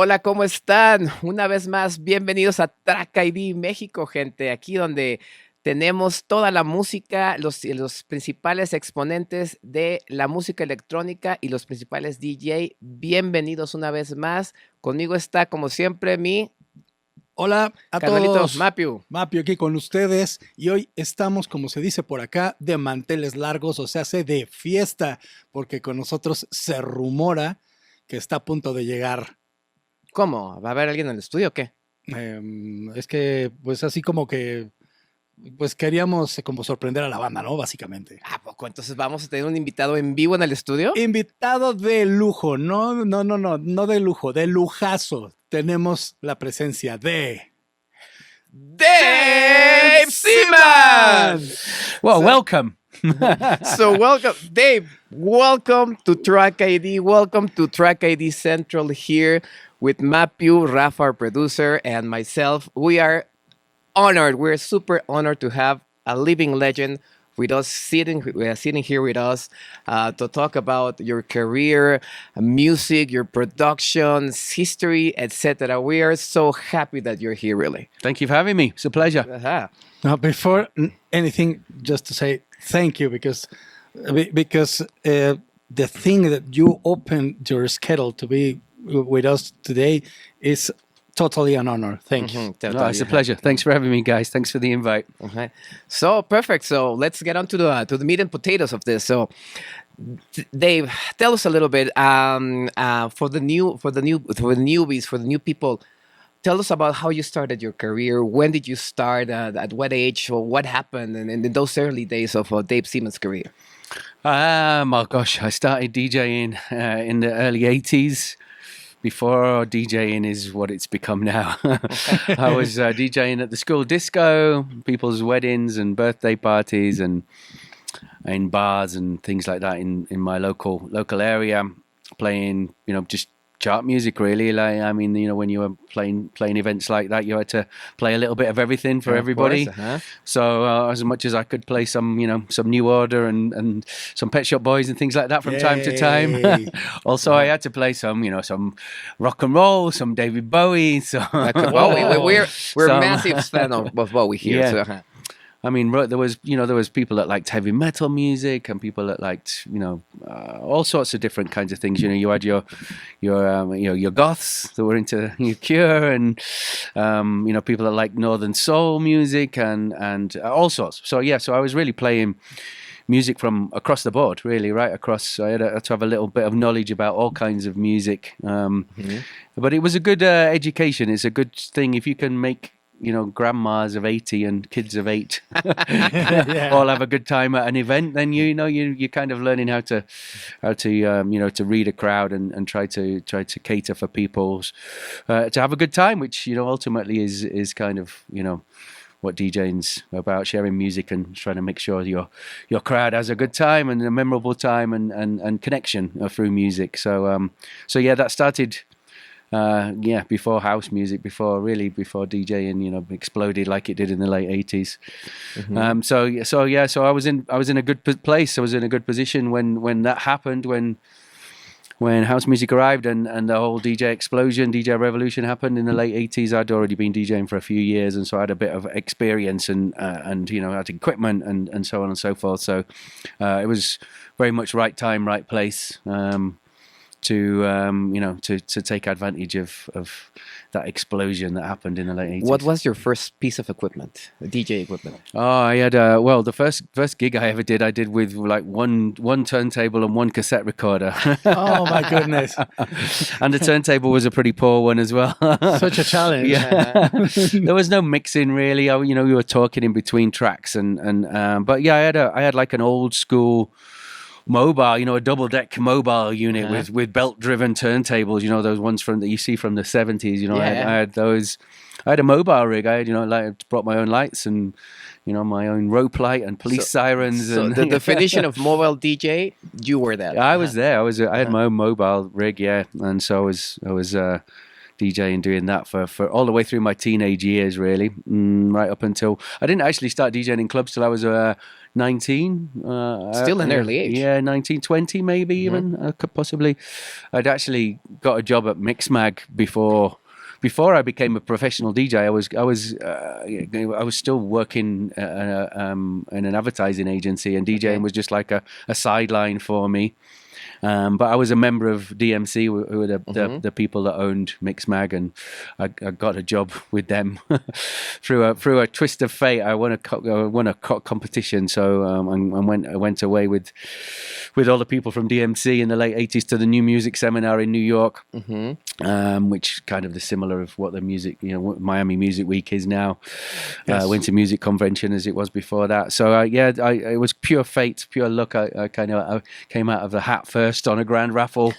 Hola, ¿cómo están? Una vez más, bienvenidos a Track ID México, gente. Aquí donde tenemos toda la música, los principales exponentes de la música electrónica y los principales DJ. Bienvenidos una vez más. Conmigo está, como siempre, mi Hola a Carnalito todos. Mapiu. Mapiu aquí con ustedes. Y hoy estamos, como se dice por acá, de manteles largos, o sea, de fiesta, porque con nosotros se rumora que está a punto de llegar. ¿Cómo? ¿Va a haber alguien en el estudio o qué? Es que, pues así como que, pues queríamos como sorprender a la banda, ¿no? Básicamente. ¿A poco? Entonces vamos a tener un invitado en vivo en el estudio. Invitado de lujo, no de lujo, de lujazo. Tenemos la presencia de Dave Seaman! Well, welcome. So welcome, Dave. Welcome to Track ID. Welcome to Track ID Central here with Mapiu, Rafa, our producer, and myself. We are honored. We're super honored to have a living legend with us, sitting here with us to talk about your career, music, your productions, history, etc. We are so happy that you're here, really. Thank you for having me. It's a pleasure. Uh-huh. Now, before anything, just to say thank you because the thing that you opened your schedule to be with us today is totally an honor. Thank you. No, it's a pleasure. Thanks for having me, guys. Thanks for the invite. Okay. So perfect. So let's get on to the meat and potatoes of this. So, Dave, tell us a little bit for the newbies, for the new people. Tell us about how you started your career. When did you start? At what age? Or what happened in those early days of Dave Seaman's career? Oh gosh, I started DJing in the early 80s. Before DJing is what it's become now. I was DJing at the school disco, people's weddings and birthday parties, and in bars and things like that in my local area, playing just chart music really. Like I mean, when you were playing events like that, you had to play a little bit of everything for everybody. Course, uh-huh. So as much as I could play some New Order and some Pet Shop Boys and things like that from time to time. Also, I had to play some rock and roll, some David Bowie. So we're massive fan of Bowie here. Yeah. So. I mean, there was people that liked heavy metal music and people that liked all sorts of different kinds of things. You had your goths that were into Cure and people that liked northern soul music and all sorts. So I was really playing music from across the board, really, right across. So I had to have a little bit of knowledge about all kinds of music. But it was a good education. It's a good thing if you can make grandmas of 80 and kids of 8 all have a good time at an event, then you're kind of learning how to read a crowd and try to cater for people's to have a good time, which ultimately is kind of what DJing's about, sharing music and trying to make sure your crowd has a good time and a memorable time and connection through music. So that started before house music, before DJing exploded like it did in the late 80s. So I was in a good place. I was in a good position when that happened, when house music arrived and the whole DJ revolution happened in the late 80s. I'd already been DJing for a few years, and so I had a bit of experience and had equipment and so on and so forth. So it was very much right time, right place. To take advantage of that explosion that happened in the late 80s. What was your first piece of equipment, DJ equipment? Oh, I had the first gig I ever did, I did with like one turntable and one cassette recorder. Oh my goodness! And the turntable was a pretty poor one as well. Such a challenge. Yeah. There was no mixing really. We were talking in between tracks but yeah, I had like an old school mobile, a double deck mobile unit with belt driven turntables, those ones that you see from the 70s. I had those. I had a mobile rig. I had brought my own lights and my own rope light and police sirens. So and the definition of mobile DJ, you were that. I was there. I had my own mobile rig, and so I was DJing, doing that for all the way through my teenage years, really, right up until I didn't actually start DJing in clubs till I was 19. Still an early age. Yeah, 19, 20 maybe even, possibly. I'd actually got a job at Mixmag before I became a professional DJ. I was still working in an advertising agency, and DJing was just like a sideline for me. But I was a member of DMC, who were the people that owned Mixmag, and I got a job with them through a twist of fate. I won a competition, so I went away with all the people from DMC in the late '80s to the New Music Seminar in New York, which kind of the similar of what the music, what Miami Music Week is now, Winter Music Convention as it was before that. So it was pure fate, pure luck. I came out of the hat first on a grand raffle,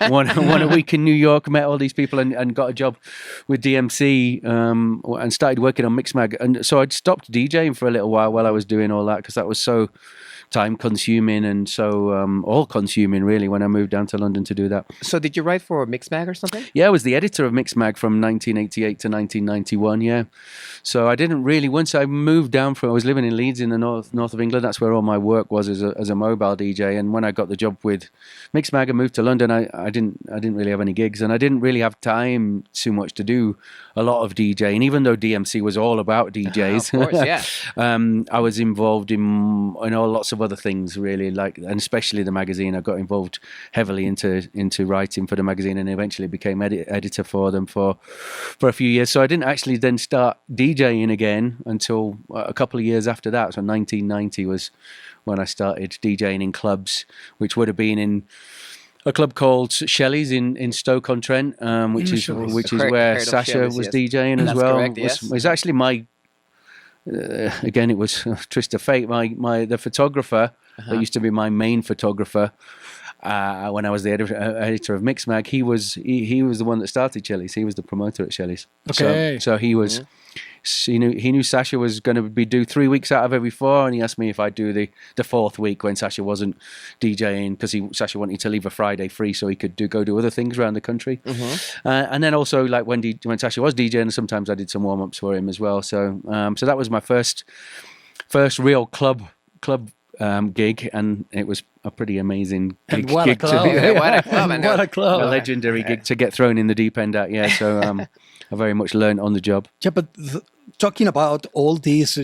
won a week in New York, met all these people, and got a job with DMC, and started working on Mixmag. And so I'd stopped DJing for a little while I was doing all that, because that was so time consuming and so all consuming really when I moved down to London to do that. So did you write for Mixmag or something? Yeah, I was the editor of Mixmag from 1988 to 1991. Yeah, so I didn't really, once I moved down I was living in Leeds in the north of England. That's where all my work was as a mobile DJ. And when I got the job with Mixmag and moved to London, I didn't really have any gigs, and I didn't really have time too much to do a lot of DJing, even though DMC was all about DJs. Of course, yeah. I was involved in lots of other things really, and especially the magazine. I got involved heavily into writing for the magazine, and eventually became editor for them for a few years. So I didn't actually then start DJing again until a couple of years after that. So 1990 was when I started DJing in clubs, which would have been in a club called Shelley's in Stoke-on-Trent, which is where Sasha was DJing as well. Correct, yes. It was actually my again, it was a twist of fate. The photographer that used to be my main photographer when I was the editor of Mixmag, he was the one that started Shelley's. He was the promoter at Shelley's. Okay. So he was. He knew Sasha was going to do 3 weeks out of every 4, and he asked me if I'd do the 4th week when Sasha wasn't DJing, because Sasha wanted to leave a Friday free so he could go do other things around the country. And then also like when Sasha was DJing, sometimes I did some warm ups for him as well. So so that was my first real club gig, and it was a pretty amazing gig. What a club! What a club! A legendary gig to get thrown in the deep end at. Yeah, so I very much learned on the job. Yeah, but talking about all these,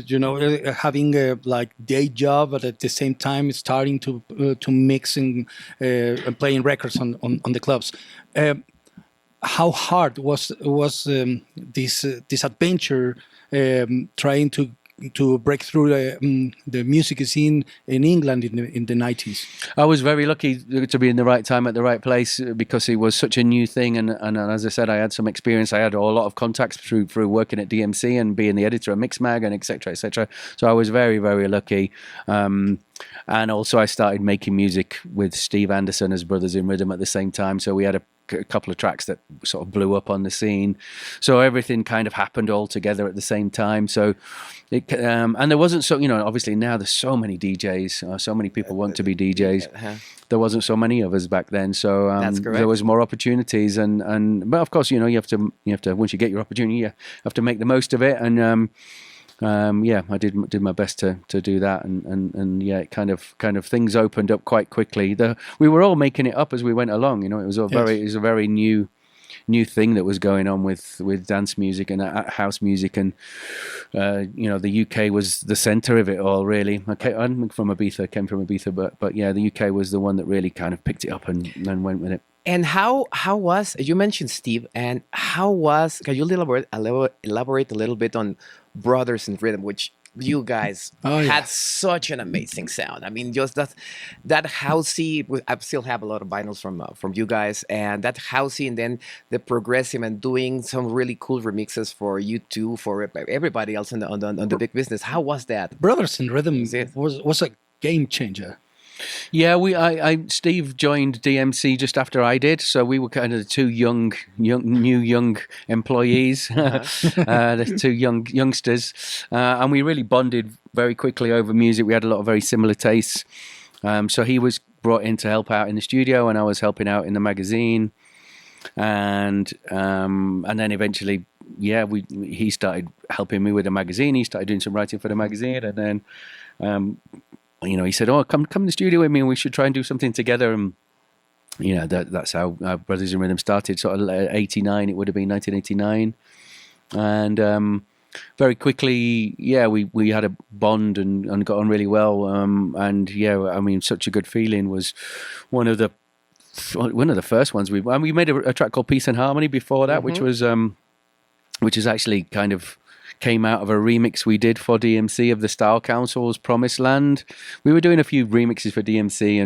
having a day job, but at the same time starting to mix and playing records on the clubs. How hard was this adventure trying to break through the music scene in England in the 90s? I was very lucky to be in the right time at the right place, because it was such a new thing, and as I said, I had some experience. I had a lot of contacts through working at DMC and being the editor of Mixmag and etc. etc. So I was very, very lucky. And also I started making music with Steve Anderson as Brothers in Rhythm at the same time. So we had a couple of tracks that sort of blew up on the scene. So everything kind of happened all together at the same time. So and there wasn't obviously now there's so many DJs, so many people want to be DJs. There wasn't so many of us back then, so there was more opportunities, but of course you have to once you get your opportunity, you have to make the most of it. And I did my best to do that, and yeah, it kind of things opened up quite quickly. We were all making it up as we went along. It was a very new thing that was going on with dance music and house music, and the UK was the centre of it all, really. I'm from Ibiza, came from Ibiza, but yeah, the UK was the one that really kind of picked it up and went with it. And how was, you mentioned Steve, and can you elaborate a little bit on Brothers in Rhythm, which you guys had such an amazing sound. I mean, just that housey. I still have a lot of vinyls from you guys, and that housey, and then the progressive, and doing some really cool remixes for you two, for everybody else on the big business. How was that? Brothers in Rhythm was a game changer. Yeah, Steve joined DMC just after I did, so we were kind of the two young employees, the two youngsters, and we really bonded very quickly over music. We had a lot of very similar tastes, so he was brought in to help out in the studio, and I was helping out in the magazine, and then eventually, yeah, he started helping me with the magazine. He started doing some writing for the magazine, and then he said, "Oh, come in the studio with me, and we should try and do something together." And that's how Brothers in Rhythm started. Sort of 89, it would have been 1989, and very quickly, we had a bond and got on really well. And I mean, Such a Good Feeling was one of the first ones we made a track called Peace and Harmony before that, which is actually kind of came out of a remix we did for DMC of the Style Council's Promised Land. We were doing a few remixes for DMC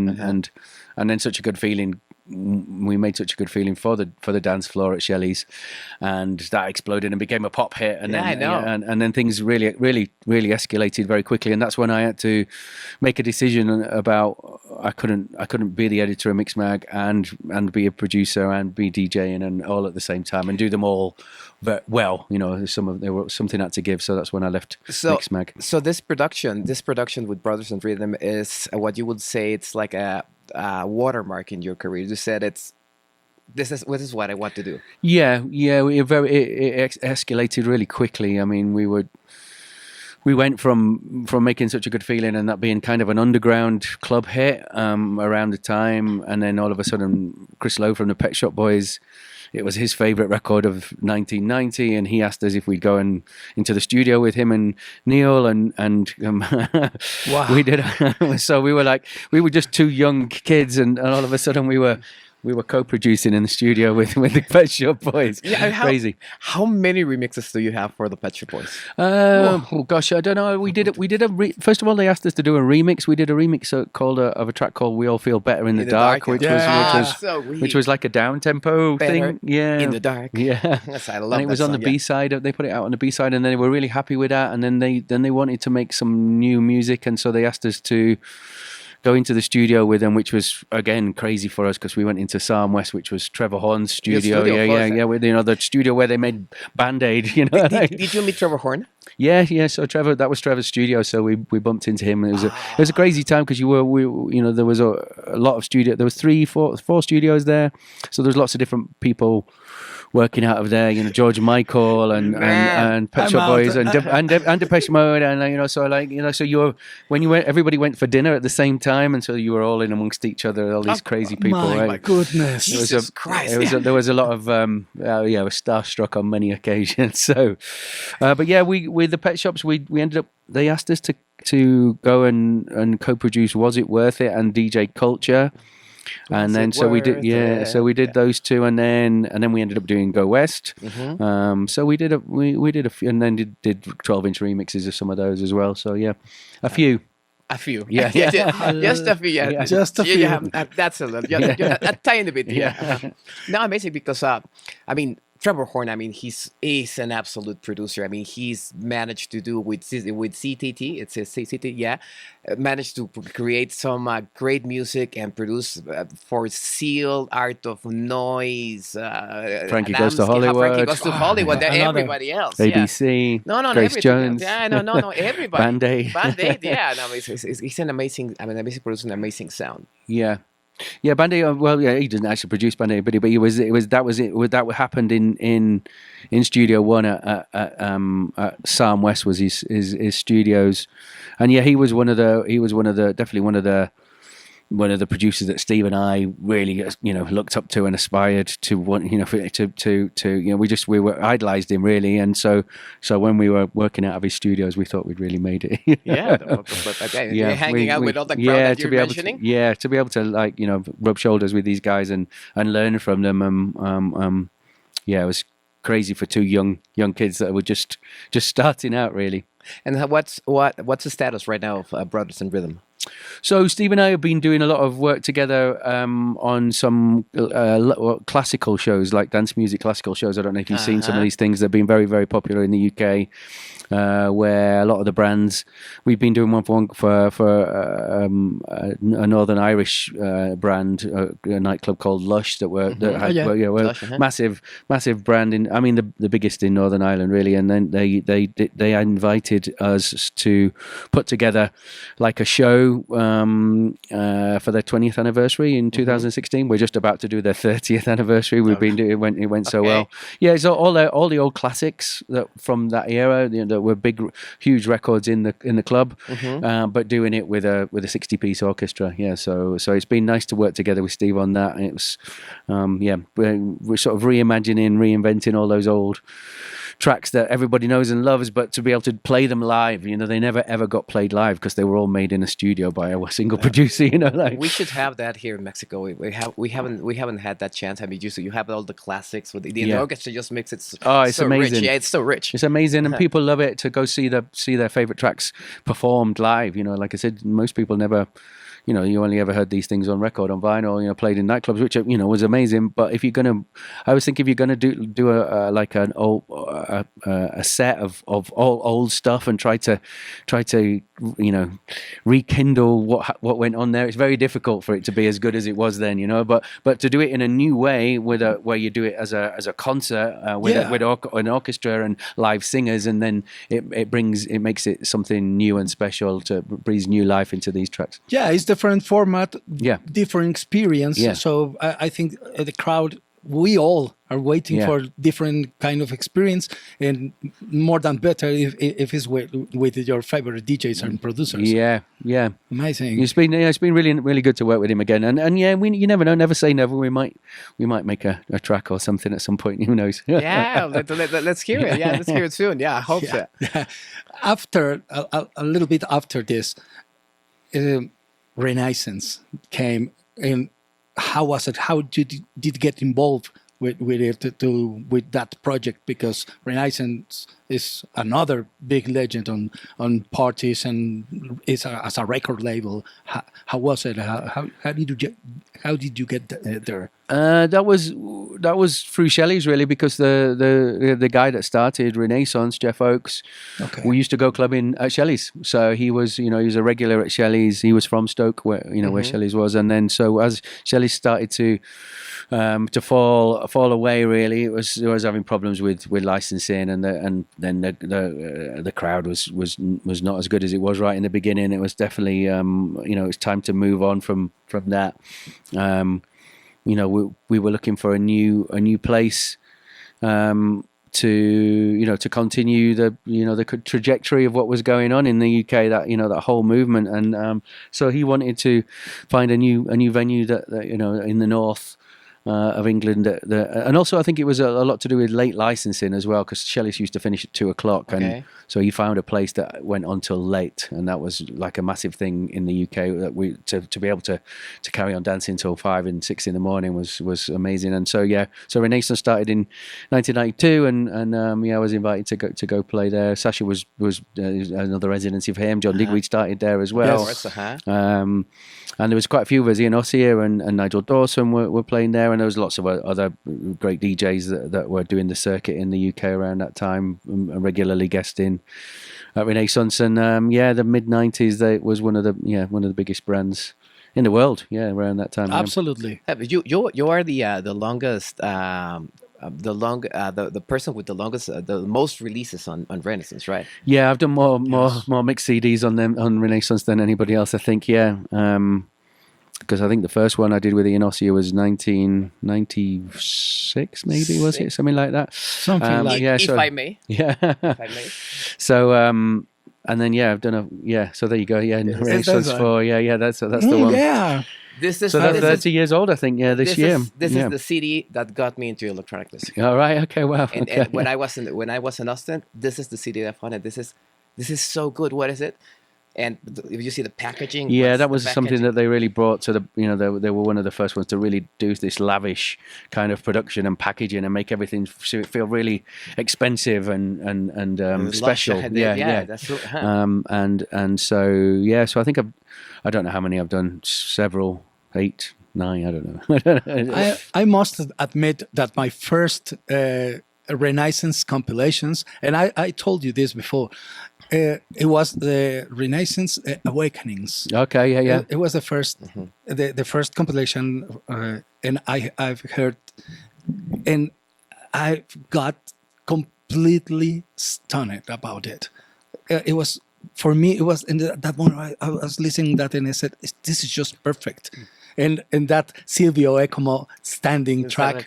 and then Such a Good Feeling. We made Such a Good Feeling for the dance floor at Shelley's, and that exploded and became a pop hit. And then, I know. And then things really escalated very quickly. And that's when I had to make a decision about I couldn't be the editor of Mixmag and be a producer and be DJing and all at the same time and do them all very well. Something had to give. So that's when I left Mixmag. So this production with Brothers in Rhythm is what you would say it's like a watermark in your career. You said this is what I want to do. Yeah, it escalated really quickly. I mean, we went from making Such a Good Feeling and that being kind of an underground club hit around the time, and then all of a sudden Chris Lowe from the Pet Shop Boys, it was his favorite record of 1990, and he asked us if we'd go into the studio with him and Neil, and wow. We did. So we were just two young kids, and all of a sudden we were co-producing in the studio with the Pet Shop Boys. Yeah, crazy. How many remixes do you have for the Pet Shop Boys? Oh gosh, I don't know. First of all, they asked us to do a remix. We did a remix of a track called "We All Feel Better in the Dark," which was like a down tempo thing. Yeah, in the dark. Yeah, Yes, I love and it was that on the song, B side. They put it out on the B side, and they were really happy with that. And then they wanted to make some new music, and so they asked us to go into the studio with them, which was again crazy for us because we went into Psalm West, which was Trevor Horn's studio. With the studio where they made Band-Aid. Did you meet Trevor Horn? Yeah. So that was Trevor's studio. So we bumped into him, and it was a crazy time because there was a lot of studio. There was four studios there, so there was lots of different people working out of there, George Michael and Pet Shop Boys and Depeche Mode, and so everybody went for dinner at the same time, and so you were all in amongst each other, all these crazy people. My goodness, Jesus Christ! There was a lot of we were starstruck on many occasions. So, but yeah, with the Pet Shops, we ended up. They asked us to go and co-produce "Was It Worth It" and DJ Culture. And then so we did those two, and then we ended up doing Go West. So we did a few, and then did 12-inch remixes of some of those as well. So yeah, a few. Yeah. Just a few. Yeah. Just a few. Yeah, that's a little. A tiny bit. Yeah. No, amazing because Trevor Horn, he's an absolute producer. He's managed to do with CTT, it's a CTT, managed to create some great music and produce for Seal, Art of Noise, Frankie Goes to Hollywood, everybody else. ABC, No, Grace Jones. Yeah, no, everybody. Band-Aid, yeah. No, he's an amazing producer, an amazing sound. Yeah. Yeah, Band-Aid. Well, yeah, he didn't actually produce Band-Aid, but that happened in Studio One at Psalm West was his studios, and yeah, he was definitely one of the producers that Steve and I really looked up to and aspired to want we were idolized him really, and so when we were working out of his studios, we thought we'd really made it. Hanging out with all the crowd that you're mentioning. To be able to rub shoulders with these guys and learn from them. It was crazy for two young kids that were just starting out really. And what's the status right now of Brothers in Rhythm? So Steve and I have been doing a lot of work together on some classical shows, like dance music classical shows. I don't know if you've seen some of these things. They've been very, very popular in the UK, where a lot of the brands, we've been doing one for a Northern Irish brand, a nightclub called Lush were Lush, massive brand in, the biggest in Northern Ireland really. And then they invited us to put together like a show for their 20th anniversary in 2016. We're just about to do their 30th anniversary. We've been doing it went so well. Yeah, so all the old classics that from that era, that were big, huge records in the club, but doing it with a 60-piece orchestra. Yeah, so it's been nice to work together with Steve on that. And it was, we're sort of reimagining, reinventing all those old tracks that everybody knows and loves, but to be able to play them live, they never ever got played live because they were all made in a studio by a single producer. We should have that here in Mexico. We haven't had that chance. I mean, you have all the classics with the orchestra just makes it it's so amazing. rich. Yeah, it's so rich. It's amazing, and people love it to go see their favorite tracks performed live. Like I said, most people never. You only ever heard these things on record, on vinyl, played in nightclubs, which was amazing. But if you're gonna, I always think if you're gonna do a set of all old stuff and try to rekindle what went on there, it's very difficult for it to be as good as it was then. But to do it in a new way where you do it as a concert with an orchestra and live singers, and then it makes it something new and special to breathe new life into these tracks. Yeah, it's different format, Yeah. different experience. Yeah. So I think the crowd, we all are waiting for different kind of experience, and more than better if it's with your favorite DJs and producers. Yeah. Amazing. It's been really really good to work with him again, and you never know, never say never. We might make a track or something at some point. Who knows? Yeah, let's hear it. Yeah, let's hear it soon. Yeah, I hope so. After a little bit after this, Reinassance came, and how was it? How did you get involved with it with that project? Because Reinassance is another big legend on parties, and is as a record label. How was it? How did you get there? That was through Shelley's, really, because the guy that started Reinassance, Jeff Oakes, we used to go clubbing at Shelley's. So he was he was a regular at Shelley's. He was from Stoke, where where Shelley's was, and then so as Shelley's started to fall away, really, it was having problems with licensing, and then the crowd was not as good as it was right in the beginning. It was definitely it was time to move on from that. We were looking for a new place to continue the trajectory of what was going on in the UK, that whole movement, and so he wanted to find a new venue that in the north of England, and also I think it was a lot to do with late licensing as well, because Shelley's used to finish at 2:00, and so he found a place that went on till late, and that was like a massive thing in the UK, that we to be able to carry on dancing till 5 and 6 in the morning was amazing. And so so Reinassance started in 1992, and I was invited to go play there. Sasha was another residency for him. John Digweed started there as well. Yes. And there was quite a few of us. Ian Ossier and Nigel Dawson were playing there, and there was lots of other great DJs that were doing the circuit in the UK around that time, regularly guesting at Reinassance. And the mid-90s, that was one of the biggest brands in the world. Yeah, around that time. Absolutely. You are the longest. The person with the most releases on Reinassance, right? Yeah, I've done more mixed CDs on Reinassance than anybody else, I think. Yeah, because I think the first one I did with Ian Ossier was 1996, maybe, was it something like that? Something like if I may. Yeah. If I may. So and then I've done so there you go. Yeah, Reinassance for that's the one. Yeah. This is so that's 30 years old, I think. Yeah, this year. This is the CD that got me into electronic music. All right. Okay. Wow. And when I was in Austin, this is the CD that I found. This is so good. What is it? And if you see the packaging, that was something that they really brought to the. They were one of the first ones to really do this lavish kind of production and packaging and make everything feel really expensive and special. That's and so I think I don't know how many I've done. Several, 8, 9. I don't know. I must admit that my first Reinassance compilations, and I told you this before. It was the Reinassance Awakenings. Okay, yeah. It was the first, the first compilation, and I've heard, and I got completely stunned about it. It was for me, it was in that moment I was listening to that and I said, "This is just perfect," and that Silvio Ecomo standing track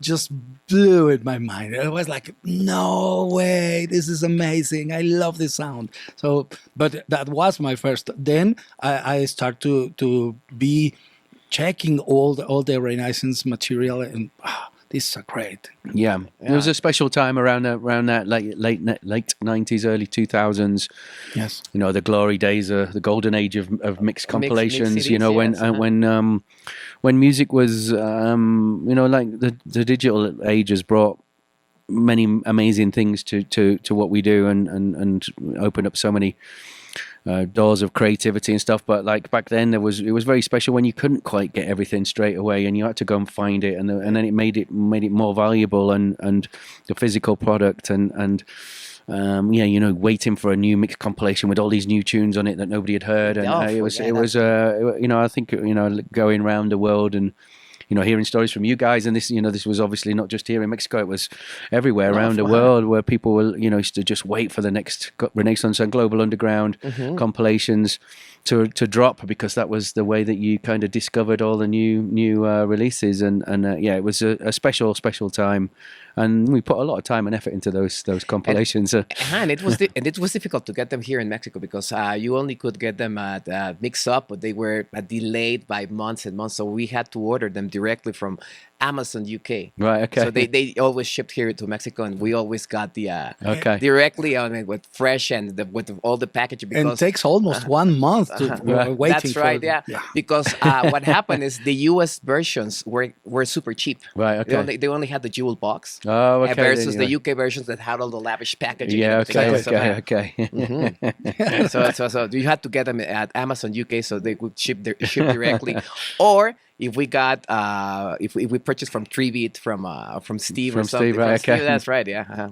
just blew in my mind. I was like, "No way! This is amazing! I love this sound." So, but that was my first. Then I start to be checking all the Reinaissance material, and these are great. Yeah. There was a special time around that late 90s, early 2000s. Yes. You know, the glory days, the golden age of mixed compilations. mixed you know, CDs, when music was, like the digital age has brought many amazing things to what we do and opened up so many doors of creativity and stuff. But like back then, it was very special when you couldn't quite get everything straight away and you had to go and find it, and then it made it more valuable and the physical product and waiting for a new mix compilation with all these new tunes on it that nobody had heard, and I think going around the world and hearing stories from you guys, and this was obviously not just here in Mexico, it was everywhere around the world where people were, used to just wait for the next Reinaissance and Global Underground compilations to drop, because that was the way that you kind of discovered all the new releases, and it was a special time, and we put a lot of time and effort into those compilations. And it was difficult to get them here in Mexico because you only could get them at Mix Up, but they were delayed by months and months, so we had to order them directly from Amazon UK. Right. Okay. So they always shipped here to Mexico, and we always got the directly on it with fresh and with all the packaging. Because and it takes almost 1 month to waiting. That's right. Yeah. Because what happened is the US versions were super cheap. Right. Okay. They only had the jewel box. Oh, okay. Versus the UK versions that had all the lavish packaging. Yeah. Okay. So you had to get them at Amazon UK so they would ship directly, or if we got if we purchased from Tribit from Steve or something. Steve, right, okay. Steve, that's right. Yeah.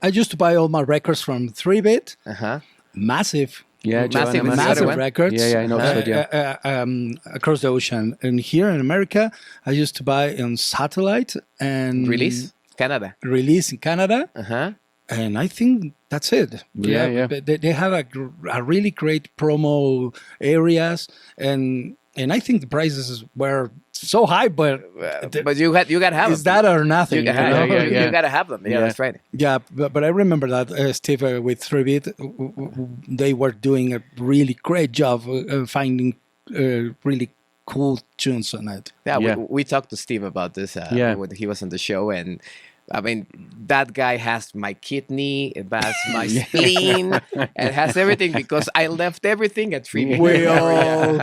I used to buy all my records from 3-bit. Massive. Yeah, massive records. Yeah, in Oxford, across the ocean. And here in America, I used to buy on satellite and release in Canada. And I think that's it. Yeah. They have a really great promo areas, and I think the prices were so high, but you got to have is them. that or nothing? You got to have them. Yeah, that's right. Yeah, but I remember that Steve with 3-bit, they were doing a really great job finding really cool tunes on it. Yeah. We talked to Steve about this when he was on the show, and I mean, that guy has my kidney, it has my spleen, and has everything because I left everything at 3-bit. We all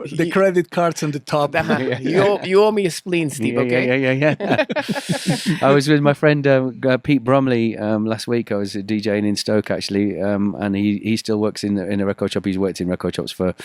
the credit cards on the top. You owe me a spleen, Steve. Okay. Yeah. I was with my friend Pete Bromley last week. I was DJing in Stoke actually, and he still works in a record shop. He's worked in record shops for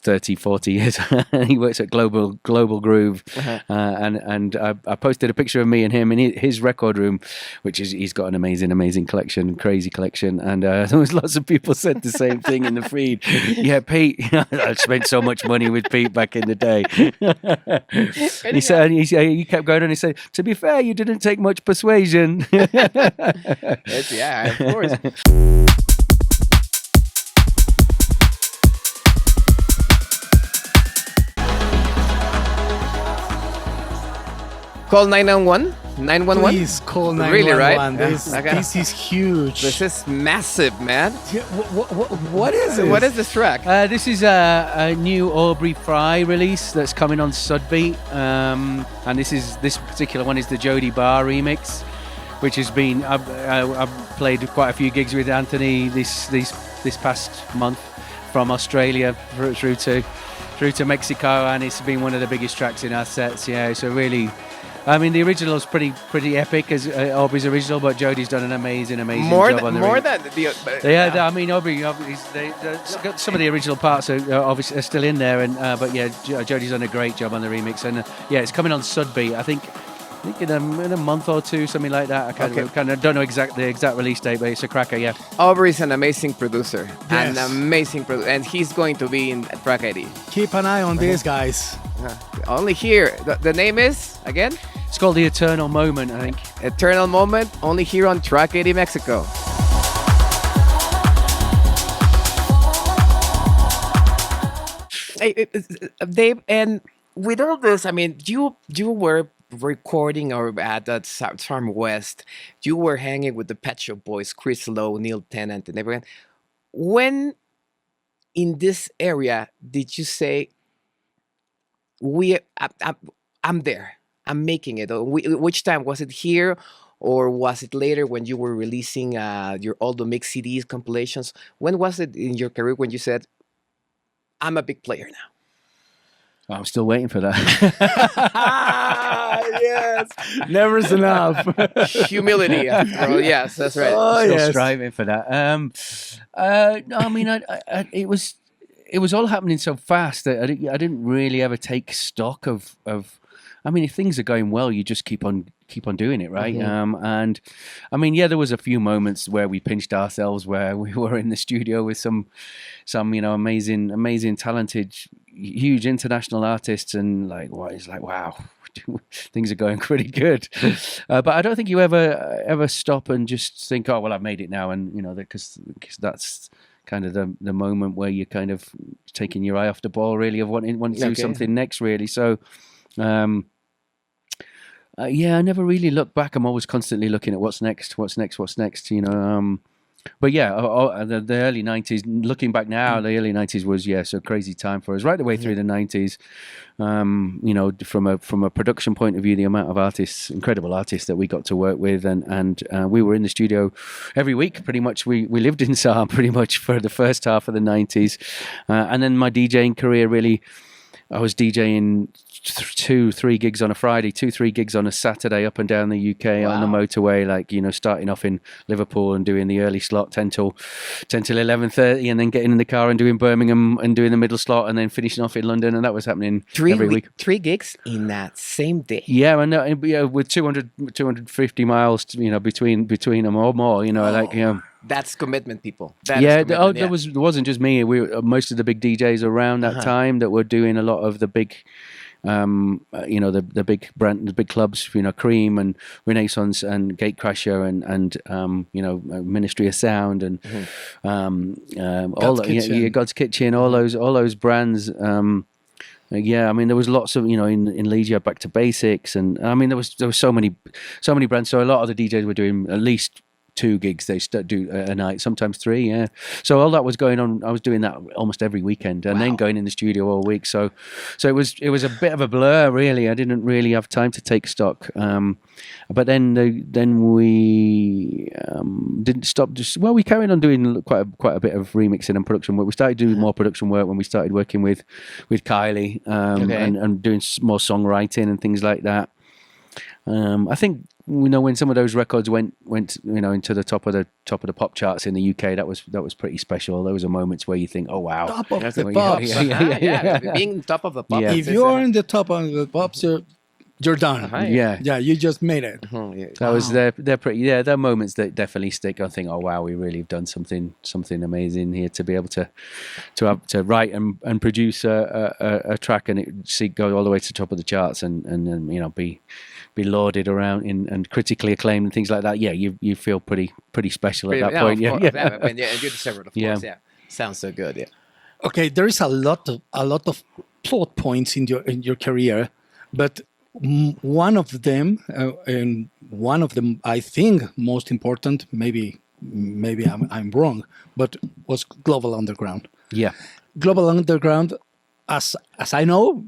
30, 40 years. He works at Global Groove, and I posted a picture of me and him in his record room, which is he's got an amazing collection, crazy collection, and there was lots of people said the same thing in the feed. Yeah, Pete, I spent so much money with Pete back in the day. He kept going on. He said, "To be fair, you didn't take much persuasion." Yeah, of course. Call 911? 911? Please call 911. Really, right? This is huge. This is massive, man. Yeah, what is it? What is this track? This is a new Aubrey Fry release that's coming on Sudbeat, and this particular one is the Jody Barr remix, which has been I've played quite a few gigs with Anthony this past month from Australia through to Mexico, and it's been one of the biggest tracks in our sets. Yeah, so really. I mean, the original is pretty epic as Aubrey's original, but Jody's done an amazing job on the more than the I mean, Aubrey, some of the original parts are obviously are still in there, and but yeah, Jody's done a great job on the remix, and it's coming on Sudbeat. I think in a month or two, something like that. I kind of don't know the exact release date, but it's a cracker. Yeah, Aubrey's an amazing producer, yes. And he's going to be in Track ID. Keep an eye on these guys. Only here. The name is again. It's called The Eternal Moment, I think. Eternal Moment, only here on Track IDs Mexico. Dave, and with all this, I mean, you were recording or at that Farm West, you were hanging with the Pet Shop Boys, Chris Lowe, Neil Tennant, and everyone. When in this area did you say, I'm there, I'm making it? Or which time was it here, or was it later when you were releasing your all the mix CDs compilations? When was it in your career when you said, I'm a big player now? I'm still waiting for that. Yes, never is enough. Humility, after all. Yes, that's right. Oh, Still yes. striving for that. No, I mean, it was all happening so fast that I didn't really ever take stock of. I mean, if things are going well, you just keep on doing it, right? And I mean, yeah, there was a few moments where we pinched ourselves, where we were in the studio with some amazing, talented, huge international artists, and it's like wow, things are going pretty good. But I don't think you ever stop and just think, oh well, I've made it now, and because that's kind of the moment where you're kind of taking your eye off the ball, really, of wanting to do something next, really. So. Yeah, I never really look back. I'm always constantly looking at what's next. But yeah, the early 90s, looking back now, the early 90s was, a crazy time for us, right the way through the 90s. From a production point of view, the amount of incredible artists that we got to work with, and we were in the studio every week, pretty much. We lived in Saar pretty much for the first half of the 90s. And then my DJing career, really, I was DJing 2-3 gigs on a Friday, 2-3 gigs on a Saturday, up and down the UK on the motorway, starting off in Liverpool and doing the early slot 10 till 11:30, and then getting in the car and doing Birmingham and doing the middle slot, and then finishing off in London, and that was happening every week. 3 gigs in that same day. Yeah, and with 250 miles, between them or more, That's commitment, people. There wasn't just me. Most of the big DJs around that time that were doing a lot of the big, the big clubs, Cream and Reinassance and Gatecrasher and Ministry of Sound and God's Kitchen, all those brands. Yeah, I mean, there was lots of, in Leeds you had Back to Basics, and I mean, there was so many brands. So a lot of the DJs were doing at least 2 gigs they do a night, sometimes 3. Yeah, so all that was going on. I was doing that almost every weekend, and then going in the studio all week. So it was a bit of a blur, really. I didn't really have time to take stock. But then we didn't stop. We carried on doing quite a bit of remixing and production work. We started doing more production work when we started working with Kylie, and doing more songwriting and things like that. I think when some of those records went into the top of the pop charts in the UK, that was pretty special. There was moments where you think, oh wow, top of the pops. Yeah. Being top of the pops. If you're in the top of the pops, you're done. Yeah, you just made it. They're pretty. Yeah, they're moments that definitely stick. I think, oh wow, we really have done something amazing here to be able to write and produce a track and it go all the way to the top of the charts and be lauded around and critically acclaimed and things like that. Yeah, you feel pretty special at that point. Yeah, and you deserve it, of course. Yeah, sounds so good. Yeah. Okay, there is a lot of plot points in your career, but one of them, I think most important, maybe I'm wrong, but was Global Underground. Yeah, Global Underground, as I know.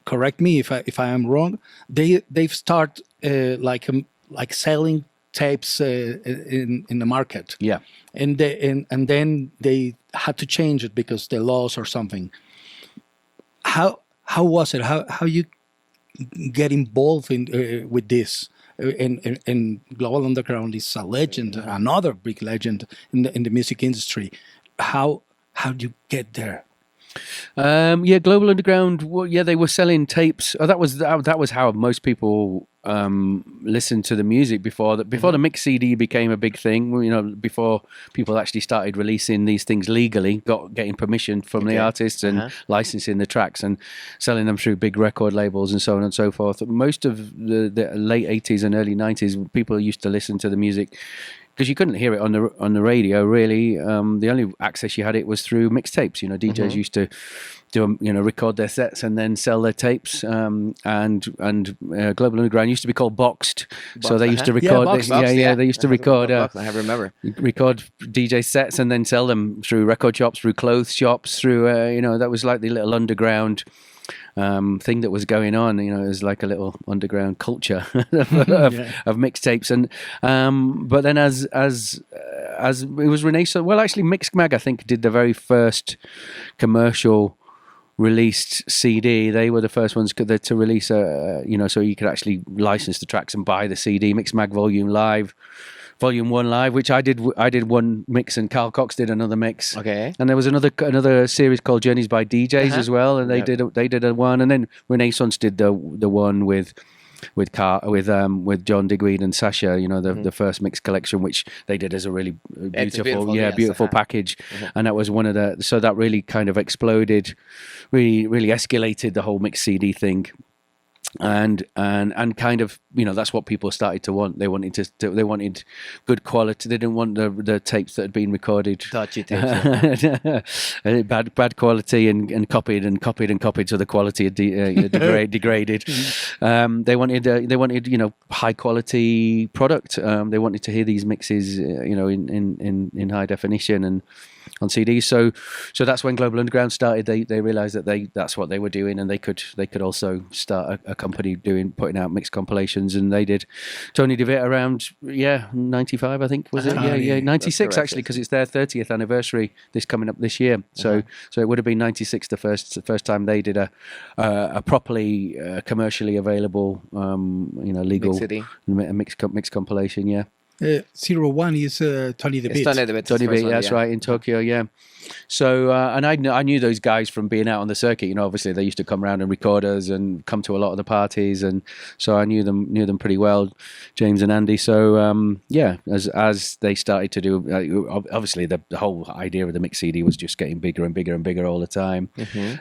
Correct me if I am wrong. They've started like selling tapes in the market. Yeah, and then they had to change it because they lost or something. How was it? How you get involved with this? And Global Underground is a legend, another big legend in the music industry. How do you get there? Global Underground. Well, they were selling tapes. That was how most people listened to the music before the mix CD became a big thing. Before people actually started releasing these things legally, getting permission from the artists and licensing the tracks and selling them through big record labels and so on and so forth. Most of the late 80s and early 90s, people used to listen to the music because you couldn't hear it on the radio really. The only access you had it was through mixtapes. You know, DJs used to record their sets and then sell their tapes. And Global Underground used to be called Boxed, so they used to record. They used to record. I remember. Record DJ sets and then sell them through record shops, through clothes shops, through that was like the little underground thing that was going on. You know, it was like a little underground culture of mixtapes. And but then as it was Reinassance, well, actually, Mixmag I think did the very first commercial released CD. They were the first ones to release so you could actually license the tracks and buy the CD. Mixmag Volume 1 Live, which I did one mix and Carl Cox did another mix. Okay. And there was another series called Journeys by DJs as well, and they did a one, and then Reinassance did the one with John Digweed and Sasha, the first mix collection, which they did as a really beautiful package. And that was one of so that really kind of exploded, really escalated the whole mix CD thing. And kind of that's what people started to want. They wanted good quality. They didn't want the tapes that had been recorded dodgy tapes, bad quality and copied, so the quality had degraded. They wanted high quality product. They wanted to hear these mixes in high definition and on CDs. So that's when Global Underground started. They realized that that's what they were doing, and they could also start a company putting out mixed compilations, and they did. Tony DeVitt around 95 I think was it 96 actually, because it's their 30th anniversary coming up this year. So it would have been 96 the first time they did a properly commercially available legal mixed compilation. 01 is Tony DeVitt. Tony DeVitt, that's right, in Tokyo, yeah. So, and I knew those guys from being out on the circuit. Obviously they used to come around and record us and come to a lot of the parties, and so I knew them pretty well, James and Andy. So, as they started to do, obviously the whole idea of the mix CD was just getting bigger and bigger and bigger all the time.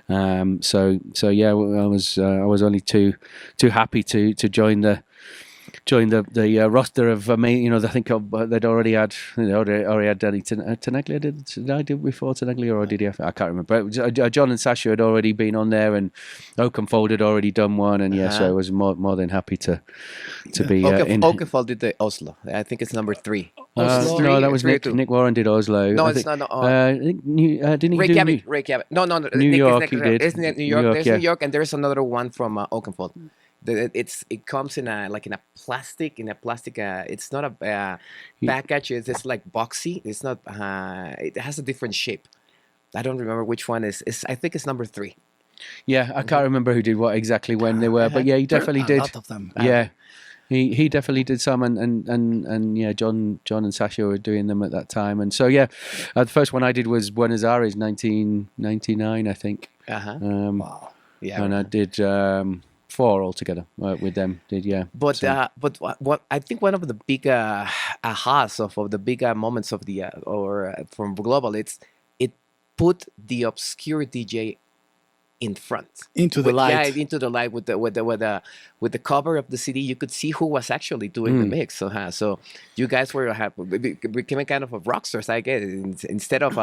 I was only too happy to join the roster of I think they'd already had Danny Tenaglia. Did I do it before Tenaglia, or did he? I can't remember. But John and Sasha had already been on there, and Oakenfold had already done one, and so I was more than happy to be in. Oakenfold did the Oslo. I think it's number 3. No, that was Nick Warren did Oslo. No, it's not. Didn't he do Reykjavik. No. New York. He did. Isn't it New York? There's New York, and there's another one from Oakenfold. It comes in a plastic. It's not a package. It's just like boxy. It's not. It has a different shape. I don't remember which one is. I think it's number 3. Yeah, I can't remember who did what exactly when they were, but yeah, he definitely did. A lot of them. He definitely did some, and John and Sasha were doing them at that time, and so the first one I did was Buenos Aires, 1999, I think. Wow. Yeah. And I did 4 altogether with them. But what I think one of the big ahas of the big moments of the from Global, it put the obscure DJ in front into the light. Yeah, into the light with the cover of the CD. You could see who was actually doing the mix. So you guys became kind of a rock stars, I guess. Instead of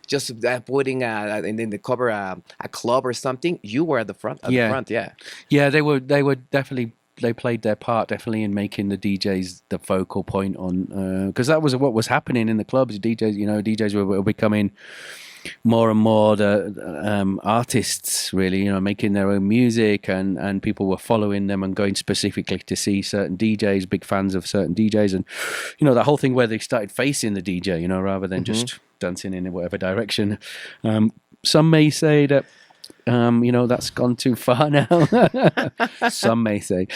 just putting in the cover a club or something, you were at the front. Yeah, they were definitely. They played their part definitely in making the DJs the focal point on, because that was what was happening in the clubs. DJs were becoming more and more the artists, really, making their own music, and people were following them and going specifically to see certain DJs, big fans of certain DJs, and that whole thing where they started facing the DJ, rather than just dancing in whatever direction. Some may say that that's gone too far now. Some may say,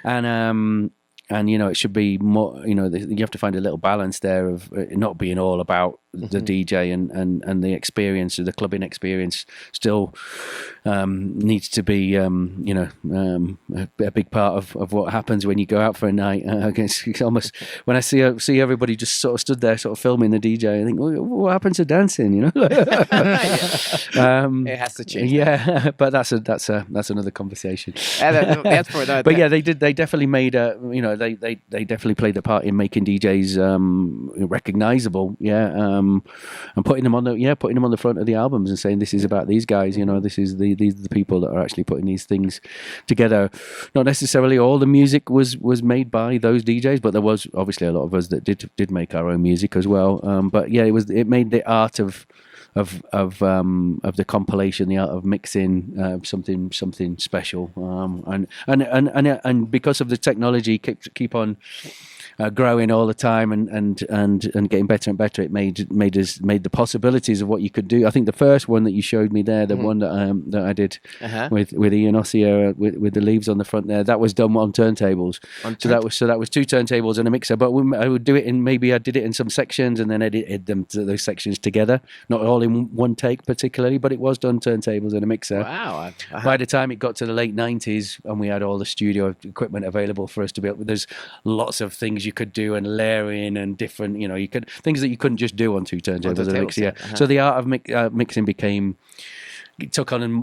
and it should be more. You have to find a little balance there of it not being all about the DJ and the experience, the clubbing experience, still needs to be a big part of what happens when you go out for a night. I guess it's almost when I see everybody just sort of stood there, sort of filming the DJ, I think, what happened to dancing? You know, it has to change. Yeah, but that's another conversation. That's for that. But yeah, they definitely made they definitely played a part in making DJs recognizable. Yeah, and putting them on the front of the albums and saying this is about these guys. You know, these are the people that are actually putting these things together. Not necessarily all the music was made by those DJs, but there was obviously a lot of us that did make our own music as well. But yeah, it made the art of the compilation, the art of mixing, something special, and because of the technology keep on growing all the time and getting better and better, it made the possibilities of what you could do. I think the first one that you showed me there, the one that I did with Ian Ossier with the leaves on the front there, that was done on turntables. So that was two turntables and a mixer. But I would do it I did it in some sections and then edited them to those sections together, not all in one take particularly, but it was done turntables and a mixer. Wow! By the time it got to the late 90s and we had all the studio equipment available for us to be able, there's lots of things you could do and layering and different, things that you couldn't just do on two turntables and a mixer. So the art of mixing took on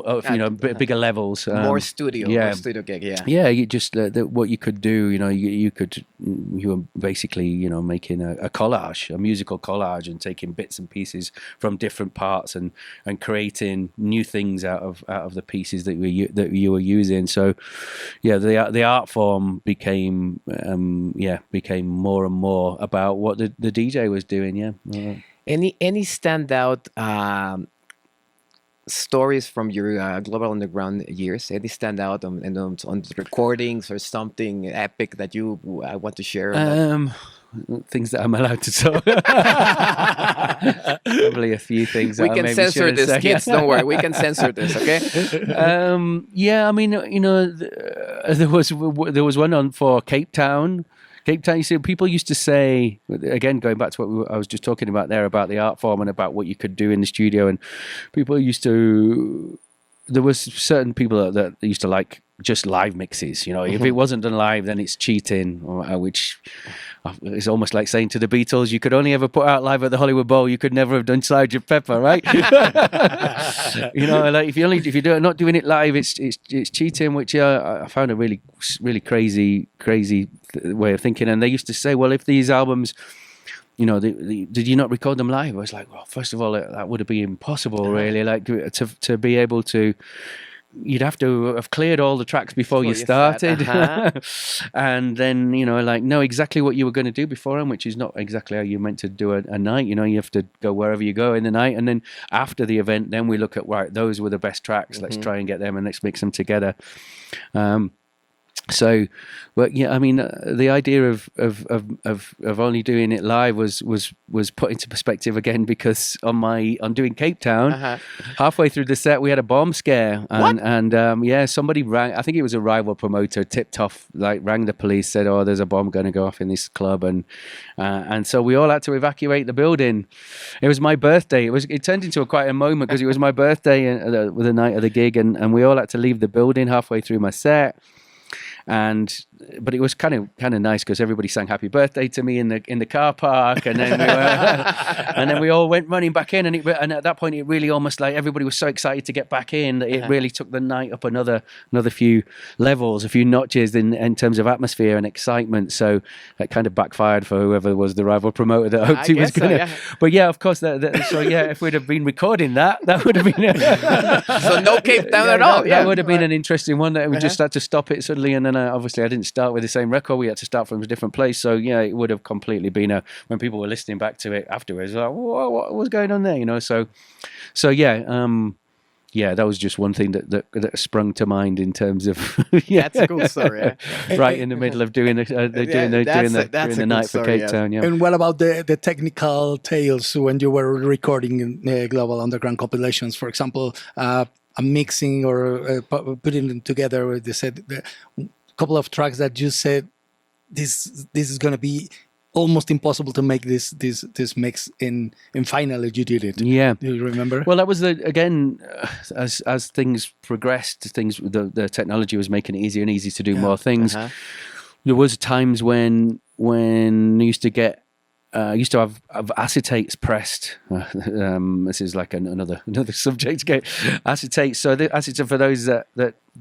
bigger levels, more studio gig. You just what you could do, you were basically making a collage, a musical collage, and taking bits and pieces from different parts and creating new things out of the pieces that you were using. So the art form became more and more about what the DJ was doing. Any standout stories from your Global Underground years? Any stand out on the recordings or something epic that you want to share? Things that I'm allowed to talk. Probably a few things. We can censor this, kids. Don't worry, we can censor this. Okay. I mean, there was one on for Cape Town. Cape Town, you see, people used to say, again, going back to what I was just talking about there, about the art form and about what you could do in the studio, and people used to, there was certain people that used to like just live mixes. If it wasn't done live, then it's cheating, which is almost like saying to the Beatles, you could only ever put out live at the Hollywood Bowl, you could never have done Sgt. Pepper, right? Like if you're not doing it live, it's cheating, which I found a really, really crazy way of thinking. And they used to say, well, if these albums, did you not record them live? I was like, well, first of all, that would have been impossible, really. Like to be able to, you'd have to have cleared all the tracks before you started, and then know exactly what you were going to do beforehand, which is not exactly how you're meant to do a night. You have to go wherever you go in the night, and then after the event, then we look at, right, those were the best tracks. Let's try and get them and let's mix them together. So, but yeah, I mean, the idea of only doing it live was put into perspective again, because on doing Cape Town, halfway through the set we had a bomb scare, and somebody rang. I think it was a rival promoter, tipped off, rang the police, said, "Oh, there's a bomb going to go off in this club," and so we all had to evacuate the building. It was my birthday. It turned into quite a moment because it was my birthday with the night of the gig, and we all had to leave the building halfway through my set. But it was kind of nice because everybody sang happy birthday to me in the car park, and then we all went running back in, and at that point it really almost like everybody was so excited to get back in that it really took the night up another few levels, a few notches in terms of atmosphere and excitement. So that kind of backfired for whoever was the rival promoter that hoped he was going to. But yeah, of course. If we'd have been recording that would have been so no Cape Town at all. That would have been an interesting one. That we just had to stop it suddenly, and then obviously I didn't start with the same record. We had to start from a different place. So yeah, it would have completely been when people were listening back to it afterwards, like, what was going on there? So yeah, that was just one thing that sprung to mind in terms of that's a cool story. Right in the middle of doing the night for Cape Town. Yeah. And what about the technical tales when you were recording Global Underground compilations, for example? A mixing or putting them together. They said a couple of tracks that you said this is going to be almost impossible to make this mix in finally you did it. Yeah. Do you remember? Well, that was again, as things progressed, the technology was making it easier and easier to do more things. There was times when I used to get used to have acetates pressed. This is like another subject. Acetates. So the acetates, for those that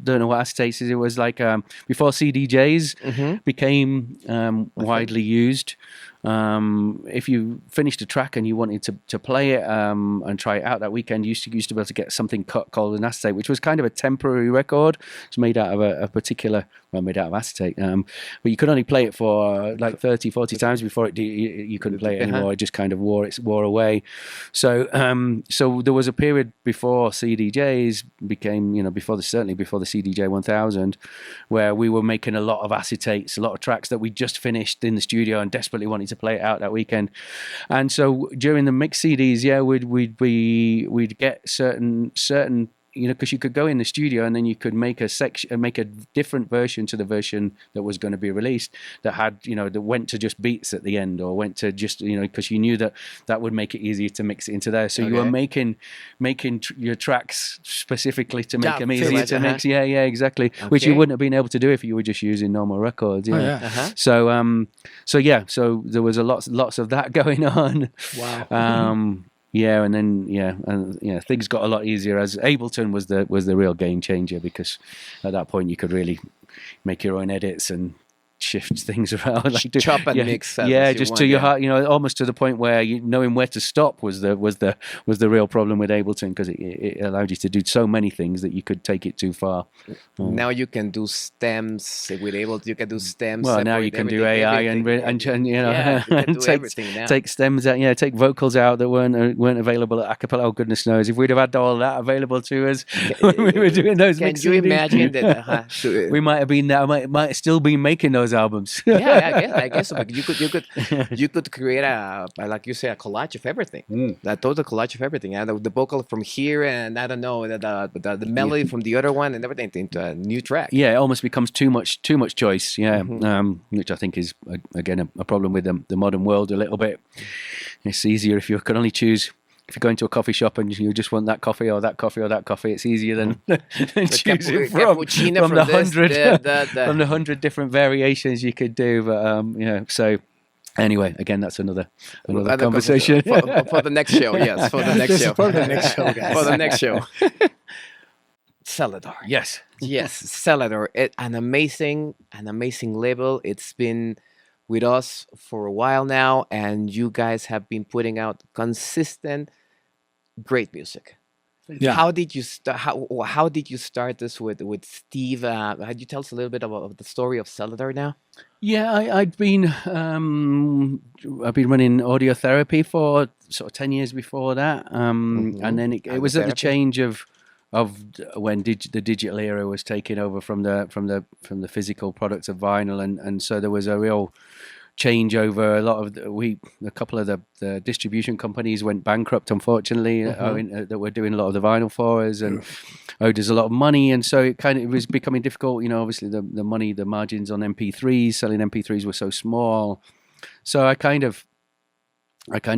don't know what acetates is, it was like before CDJs became widely used. If you finished a track and you wanted to play it and try it out that weekend, you used to be able to get something cut called an acetate, which was kind of a temporary record. It's made out of a particular, made out of acetate. But you could only play it for like 30, 40 times before you couldn't play it anymore. It just kind of wore away. So so there was a period before CDJs became, certainly before the CDJ 1000, where we were making a lot of acetates, a lot of tracks that we just finished in the studio and desperately wanted to play it out that weekend. And so during the mix CDs, we'd get certain because you could go in the studio and then you could make a different version to the version that was going to be released, that had that went to just beats at the end, or went to just because you knew that would make it easier to mix it into there. So you were making your tracks specifically to make them easier to mix. Yeah, exactly. Which you wouldn't have been able to do if you were just using normal records. So so there was lots of that going on. Wow. And then things got a lot easier as Ableton was the real game changer, because at that point you could really make your own edits and shift things around, like chop and mix. Just to your heart, almost to the point where knowing where to stop was the real problem with Ableton, because it allowed you to do so many things that you could take it too far. Now you can do stems with Ableton. You can do stems. Well, now you can do AI and take stems out, take vocals out that weren't available at acapella. Oh, goodness knows, if we'd have had all that available to us when we were doing those mixes. Can you imagine that? We might have been now, might still be making those albums. I guess so. You could create like you say, a collage of everything. A total collage of everything. And the vocal from here, and I don't know, the melody from the other one, and everything into a new track. Yeah, it almost becomes too much choice. Yeah, which I think is again a problem with the modern world a little bit. It's easier if you can only choose. If you go into a coffee shop and you just want that coffee or that coffee or that coffee, it's easier than choosing from the 100 different variations you could do. But so anyway, again, that's another conversation for the next show. Yes, for the next show. For the next show, guys. For the next show. Celador. Yes, Celador. An amazing label. It's been with us for a while now, and you guys have been putting out consistent, great music. Yeah. How did you start? How did you start this with Steve? Could you tell us a little bit about the story of Celador now? Yeah, I'd been running audio therapy for sort of 10 years before that, and then it was at the change of when the digital era was taking over from the physical products of vinyl, and so there was a real change over. A couple of the distribution companies went bankrupt, unfortunately, that were doing a lot of the vinyl for us and owed us a lot of money, and so it was becoming difficult. Obviously the margins on MP3s, selling MP3s were so small, so I kind of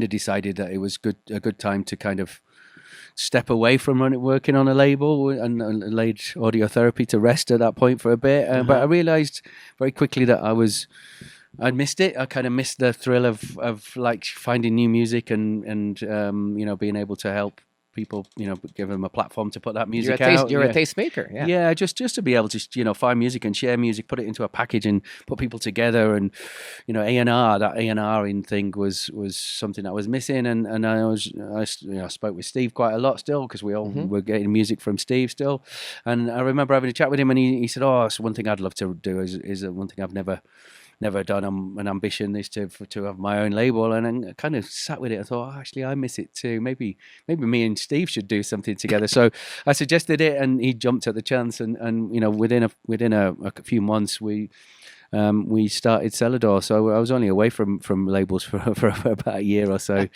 decided that it was a good time to kind of step away from working on a label, and laid audio therapy to rest at that point for a bit. But I realized very quickly that I'd missed it. I kind of missed the thrill of like finding new music and being able to help people, give them a platform to put that music out. You're a tastemaker. Yeah, just to be able to find music and share music, put it into a package and put people together, and A&R, that A&R-ing thing was something that was missing, and I spoke with Steve quite a lot still, because we all were getting music from Steve still, and I remember having a chat with him, and he said, it's one thing I'd love to do is one thing I've never done. An ambition is to have my own label, and I kind of sat with it. I thought, actually, I miss it too. Maybe me and Steve should do something together. So I suggested it, and he jumped at the chance. And within a few months, we started Celador. So I was only away from labels for about a year or so.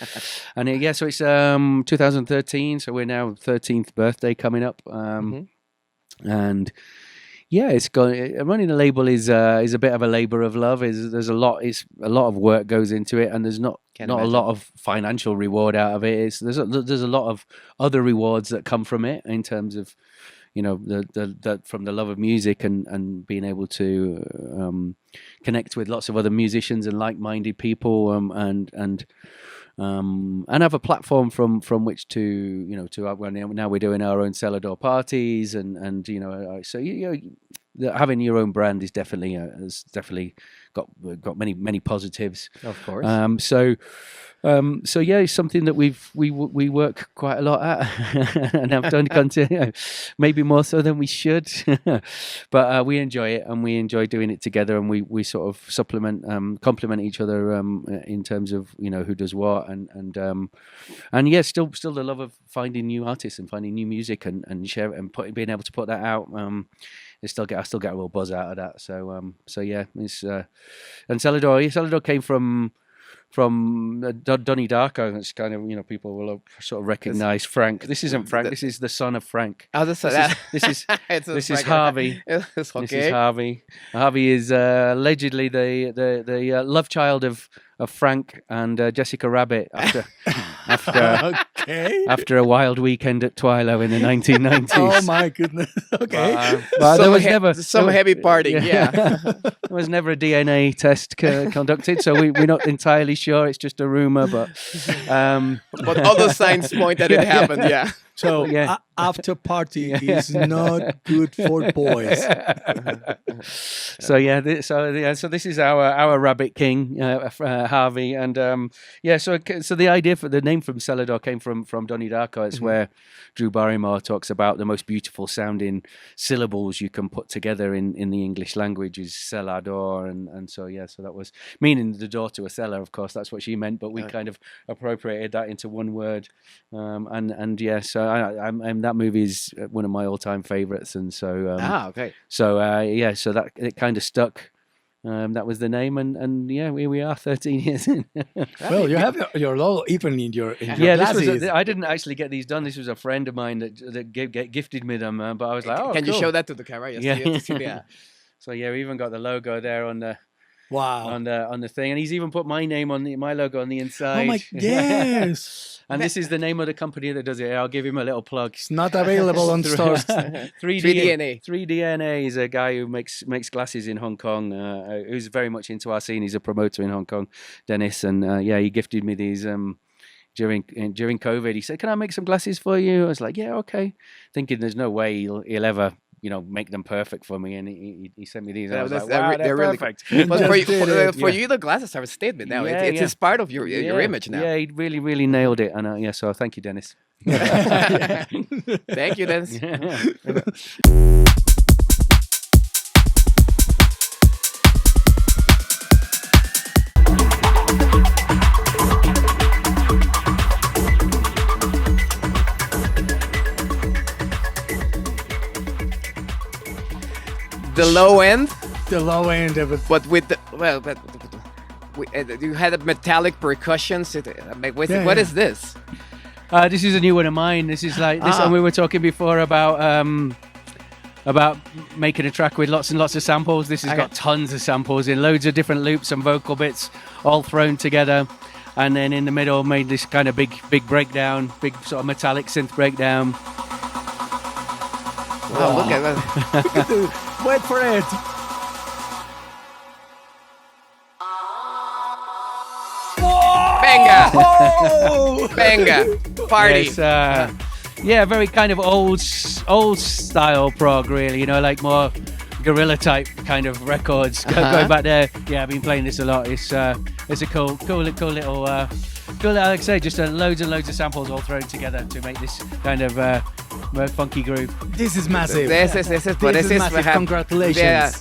And so it's 2013. So we're now 13th birthday coming up, and. Yeah, it's going. Running a label is a bit of a labor of love. There's a lot. It's a lot of work goes into it, and there's not a lot of financial reward out of it. There's a lot of other rewards that come from it in terms of, the from the love of music and being able to connect with lots of other musicians and like-minded people, and have a platform from which to now we're doing our own cellar door parties and having your own brand is definitely has definitely got many positives, of course. So yeah, it's something that we work quite a lot at, and have done continue, maybe more so than we should, but we enjoy it and we enjoy doing it together, and we sort of complement each other in terms of who does what, and yeah, still the love of finding new artists and finding new music and share it and being able to put that out. I still get a real buzz out of that. So yeah, it's and Celador came from Donnie Darko. It's kind of people will sort of recognize Frank. This isn't Frank. This is the son of Frank. Oh, this is Harvey. Okay. This is Harvey. Harvey is allegedly the love child of Frank and Jessica Rabbit after a wild weekend at Twilo in the 1990s. Oh my goodness. Okay. But there was never some heavy partying. Yeah. There was never a DNA test conducted, so we're not entirely sure. It's just a rumor, but all the signs point that it happened. Yeah. So after party is not good for boys. So this is our Rabbit King, Harvey, and so the idea for the name from Celador came from Donnie Darko. It's where Drew Barrymore talks about the most beautiful sounding syllables you can put together in the English language is Celador, and so that was meaning the door to a cellar. Of course, that's what she meant, but we kind of appropriated that into one word, so that movie is one of my all-time favorites, and so okay. So that it kind of stuck. That was the name, and here we are, 13 years in. Well, you have your logo even in your glasses. I didn't actually get these done. This was a friend of mine that gifted me them, but I was like, oh, can cool. you show that to the camera? Yes, yeah. So we even got the logo there on the. Wow. On the thing, and he's even put my name on my logo on the inside. Oh my yes. And this is the name of the company that does it. I'll give him a little plug. It's not available on stores. 3DNA. 3DNA is a guy who makes glasses in Hong Kong. Who's very much into our scene. He's a promoter in Hong Kong, Dennis, and he gifted me these during COVID. He said, "Can I make some glasses for you?" I was like, "Yeah, okay." Thinking there's no way he'll ever make them perfect for me, and he sent me these. And I was like, wow, they're really perfect. But for you, the glasses are a statement now. It's part of your image now. Yeah, he really, really nailed it, and so thank you, Dennis. Thank you, Dennis. The low end of it. But with you had a metallic percussions. What is this? This is a new one of mine. This is like this, and we were talking before about making a track with lots and lots of samples. This has got tons of samples in loads of different loops and vocal bits all thrown together, and then in the middle made this kind of big breakdown, big sort of metallic synth breakdown. Wow, look at that. Wait for it. Benga! Benga! Party! Yes, very kind of old style prog, really. Like more guerrilla type kind of records. Going back there, I've been playing this a lot. It's a cool little. Like I say, just loads and loads of samples all thrown together to make this kind of funky groove. This is massive. This is massive. Congratulations. Yeah.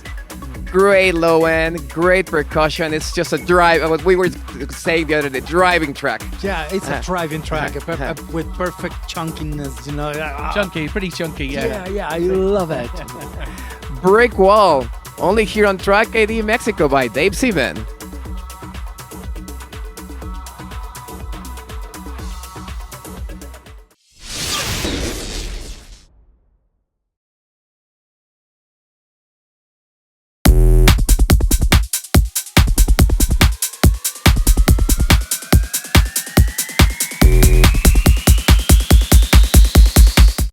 Great low end, great percussion. It's just a drive. What we were saying the other day, driving track. Yeah, it's a driving track with perfect chunkiness. Chunky, pretty chunky. Yeah, I love it. Brick Wall, only here on Track IDMexico by Dave Seaman.